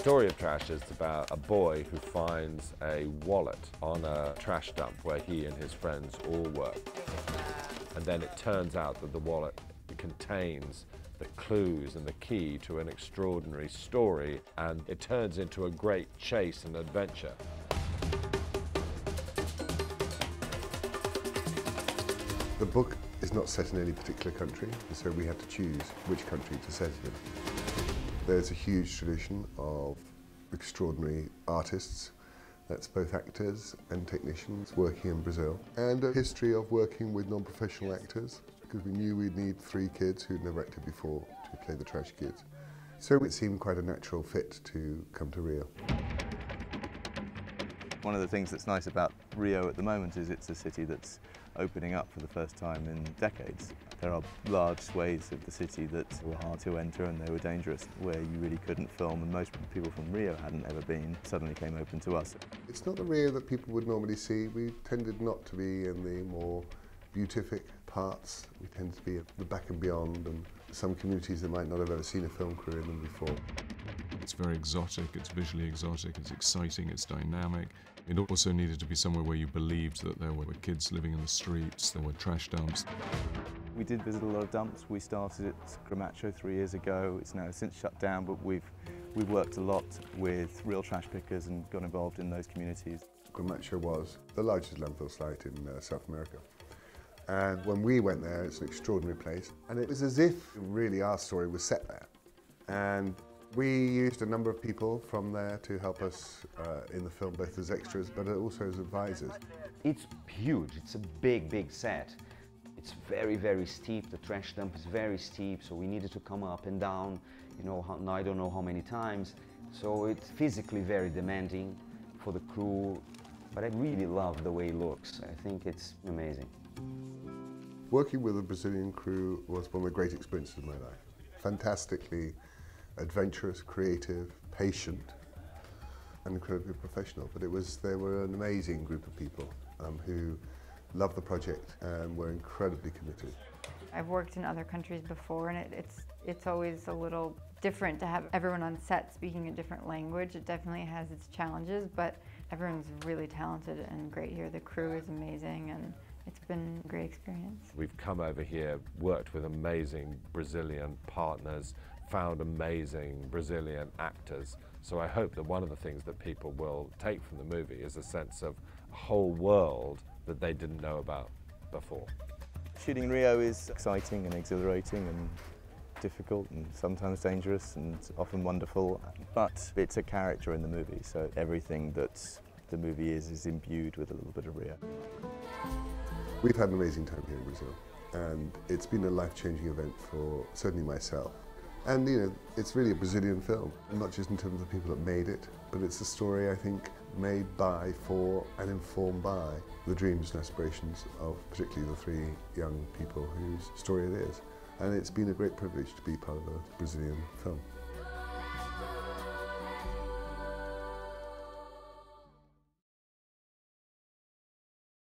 story of Trash is about a boy who finds a wallet on a trash dump where he and his friends all work. And then it turns out that the wallet contains the clues and the key to an extraordinary story, and it turns into a great chase and adventure. The book is not set in any particular country, so we had to choose which country to set it in. There's a huge tradition of extraordinary artists, that's both actors and technicians working in Brazil, and a history of working with non-professional actors, because we knew we'd need 3 kids who'd never acted before to play the trash kids. So it seemed quite a natural fit to come to Rio. One of the things that's nice about Rio at the moment is it's a city that's opening up for the first time in decades. There are large swathes of the city that were hard to enter and they were dangerous, where you really couldn't film, and most people from Rio hadn't ever been, suddenly came open to us. It's not the Rio that people would normally see. We tended not to be in the more beatific parts. We tend to be at the back and beyond, and some communities that might not have ever seen a film crew in them before. It's very exotic, it's visually exotic, it's exciting, it's dynamic. It also needed to be somewhere where you believed that there were kids living in the streets, there were trash dumps. We did visit a lot of dumps. We started at Gramacho 3 years ago. It's now since shut down, but we've worked a lot with real trash pickers and got involved in those communities. Gramacho was the largest landfill site in South America. And when we went there, it's an extraordinary place. And it was as if really our story was set there. And we used a number of people from there to help us in the film, both as extras, but also as advisors. It's huge, it's a big, big set. It's very, very steep. The trash dump is very steep, so we needed to come up and down, you know, I don't know how many times. So it's physically very demanding for the crew, but I really love the way it looks. I think it's amazing. Working with a Brazilian crew was one of the great experiences of my life. Fantastically adventurous, creative, patient, and incredibly professional. But they were an amazing group of people who loved the project and were incredibly committed. I've worked in other countries before, and it's always a little different to have everyone on set speaking a different language. It definitely has its challenges, but everyone's really talented and great here. The crew is amazing, and it's been a great experience. We've come over here, worked with amazing Brazilian partners, found amazing Brazilian actors. So I hope that one of the things that people will take from the movie is a sense of a whole world that they didn't know about before. Shooting in Rio is exciting and exhilarating and difficult and sometimes dangerous and often wonderful, but it's a character in the movie, so everything that the movie is imbued with a little bit of Rio. We've had an amazing time here in Brazil, and it's been a life-changing event for certainly myself. And you know, it's really a Brazilian film, not just in terms of the people that made it, but it's a story, I think, made by, for, and informed by the dreams and aspirations of particularly the 3 young people whose story it is. And it's been a great privilege to be part of a Brazilian film.